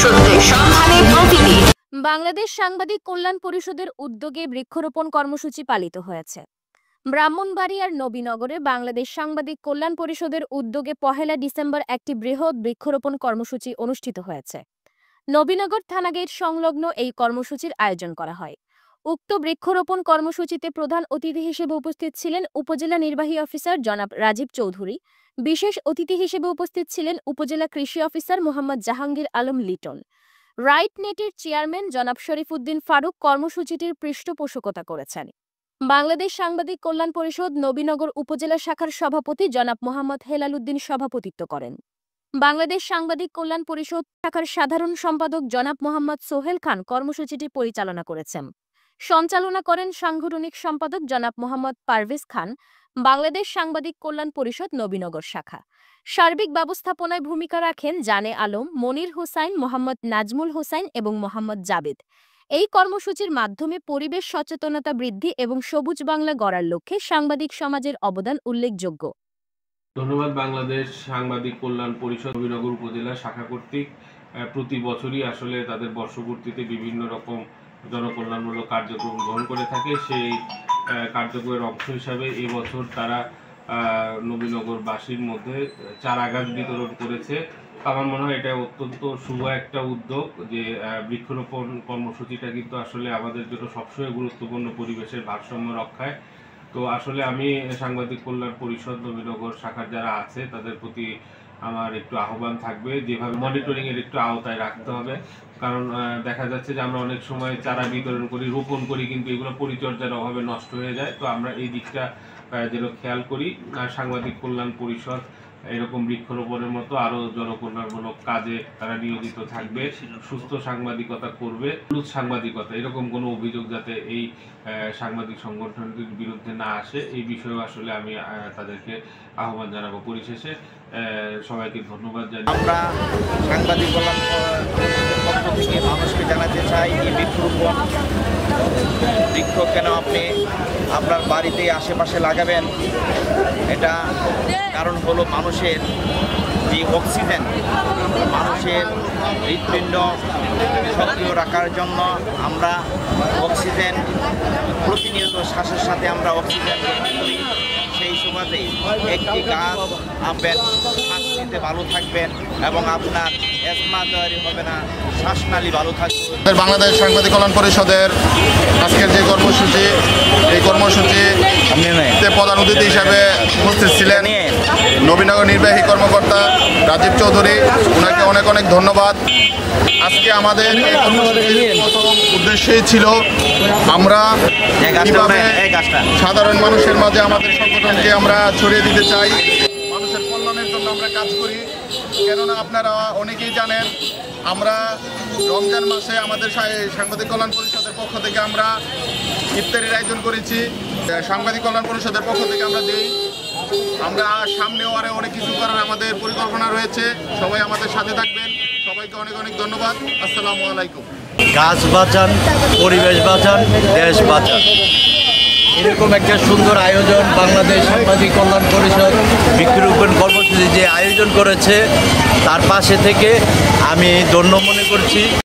সত্যের সন্ধানে প্রতিদিন। বাংলাদেশ সাংবাদিক কল্যাণ পরিষদের উদ্যোগে বৃক্ষরোপণ কর্মসূচি পালিত হয়েছে। ব্রাহ্মণবাড়িয়ার নবীনগরে বাংলাদেশ সাংবাদিক কল্যাণ পরিষদের উদ্যোগে 1 ডিসেম্বর একটি বৃহৎ বৃক্ষরোপণ কর্মসূচি অনুষ্ঠিত হয়েছে। নবীনগর থানা গেট সংলগ্ন এই কর্মসূচির আয়োজন করা হয়। উক্ত বৃক্ষরোপণ কর্মসূচিতে প্রধান অতিথি হিসেবে উপস্থিত ছিলেন উপজেলা নির্বাহী অফিসার জনাব রাজীব চৌধুরী। বিশেষ অতিথি হিসেবে উপস্থিত ছিলেন উপজেলা কৃষি অফিসার মোহাম্মদ জাহাঙ্গীর আলম লিটন। রাইট নেটের চেয়ারম্যান জনাব শরীফউদ্দিন ফারুক কর্মসূচিটির পৃষ্ঠপোষকতা করেছেন। বাংলাদেশ সাংবাদিক কল্যাণ পরিষদ নবীনগর উপজেলা শাখার সভাপতি জনাব মোহাম্মদ হেলাল উদ্দিন সভাপতিত্ব করেন। বাংলাদেশ সাংবাদিক কল্যাণ পরিষদ শাখার সাধারণ সম্পাদক জনাব মোহাম্মদ সোহেল খান কর্মসূচিটি পরিচালনা করেছেন। সঞ্চালনা করেন সাংগঠনিক সম্পাদক জনাব মোহাম্মদ পারভেজ খান, বাংলাদেশ সাংবাদিক কল্যাণ পরিষদ নবীনগর শাখা। সার্বিক ব্যবস্থাপনায় ভূমিকা রাখেন জানে আলম, মনির হোসাইন, মোহাম্মদ নাজমুল হোসাইন এবং মোহাম্মদ জাবেদ। এই কর্মসূচির মাধ্যমে পরিবেশ সচেতনতা বৃদ্ধি এবং সবুজ বাংলা গড়ার লক্ষ্যে সাংবাদিক সমাজের অবদান উল্লেখযোগ্য। ধন্যবাদ। বাংলাদেশ সাংবাদিক কল্যাণ পরিষদ নবীনগর উপজেলা শাখা কর্তৃক প্রতি বছরই আসলে তাদের বর্ষপূর্তিতে বিভিন্ন রকম জনকল্যাণমূলক কার্যক্রম গ্রহণ করে থাকে। সেই কার্যক্রমের অংশ হিসাবে এবছর তারা নবীনগরবাসীর মধ্যে চারা গাছ বিতরণ করেছে। আমার মনে হয় এটা অত্যন্ত শুভ একটা উদ্যোগ, যে বৃক্ষরোপণ কর্মসূচিটা কিন্তু আসলে আমাদের জন্য সবসময় গুরুত্বপূর্ণ পরিবেশের ভারসাম্য রক্ষায়। তো আসলে আমি সাংবাদিক কল্যাণ পরিষদ নবীনগর শাখার যারা আছে তাদের প্রতি আমার একটু আহ্বান থাকবে, যেভাবে মনিটরিং এর একটু আওতায় রাখতে হবে। কারণ দেখা যাচ্ছে যে আমরা অনেক সময় চারা বিতরণ করি, রোপণ করি, কিন্তু এগুলো পরিচর্যার অভাবে নষ্ট হয়ে যায়। তো আমরা এই দিকটা যেন খেয়াল করি। সাংবাদিক কল্যাণ পরিষদ এরকম বৃক্ষরোপণের মতো আরো জনকল্যাণমূলক কাজে তারা নিয়োজিত থাকবে, সুস্থ সাংবাদিকতা করবে। হলুদ সাংবাদিকতা এরকম কোনো অভিযোগ যাতে এই সাংবাদিক সংগঠনটির বিরুদ্ধে না আসে, এই বিষয়ে আসলে আমি তাদেরকে আহ্বান জানাবো। পরিশেষে সবাইকে ধন্যবাদ জানাই। আমরা সাংবাদিক কল্যাণ পক্ষ থেকে মানুষকে জানাতে চাই, এই বৃক্ষরোপণ বৃক্ষ কেন আপনি আপনার বাড়িতে আশেপাশে লাগাবেন, এটা কারণ হলো মানুষের যে অক্সিজেন, মানুষের হৃৎপিণ্ড সক্রিয় রাখার জন্য আমরা অক্সিজেন প্রতিনিয়ত শ্বাসের সাথে আমরা অক্সিজেন গ্রহণ করি। সেই সুবাদে একটি গাছ আপেন, শ্বাস নিতে ভালো থাকবেন এবং আপনার অ্যাজমা তৈরি হবে না, শ্বাসনালী ভালো থাকবে। বাংলাদেশ সাংবাদিক কল্যাণ পরিষদের আজকের যে কর্মসূচি, এই কর্মসূচিতে প্রধান অতিথি হিসাবে উপস্থিত ছিলেন নবীনগর নির্বাহী কর্মকর্তা রাজীব চৌধুরী, ওনাকে অনেক অনেক ধন্যবাদ। আজকে আমাদের এই কর্মসূচির প্রথম উদ্দেশ্যই ছিল আমরা কিভাবে সাধারণ মানুষের মাঝে আমাদের সংগঠনকে আমরা ছড়িয়ে দিতে চাই, মানুষের কল্যাণের জন্য আমরা কাজ করি। কেননা আপনারা অনেকেই জানেন, আমরা রমজান মাসে আমাদের সাংবাদিক কল্যাণ পরিষদের পক্ষ থেকে আমরা ইফতারির আয়োজন করেছি। সাংবাদিক কল্যাণ পরিষদের পক্ষ থেকে আমরা সামনেও আরও অনেক কিছু করার আমাদের পরিকল্পনা রয়েছে। সবাই আমাদের সাথে থাকবেন। সবাইকে অনেক অনেক ধন্যবাদ। আসসালামু আলাইকুম। গাছ বাঁচান, পরিবেশ বাঁচান, দেশ বাঁচান, এরকম একটা সুন্দর আয়োজন বাংলাদেশ সাংবাদিক কল্যাণ পরিষদ বৃক্ষরোপণ কর্মসূচি যে আয়োজন করেছে, তার পাশে থেকে আমি ধন্য মনে করছি।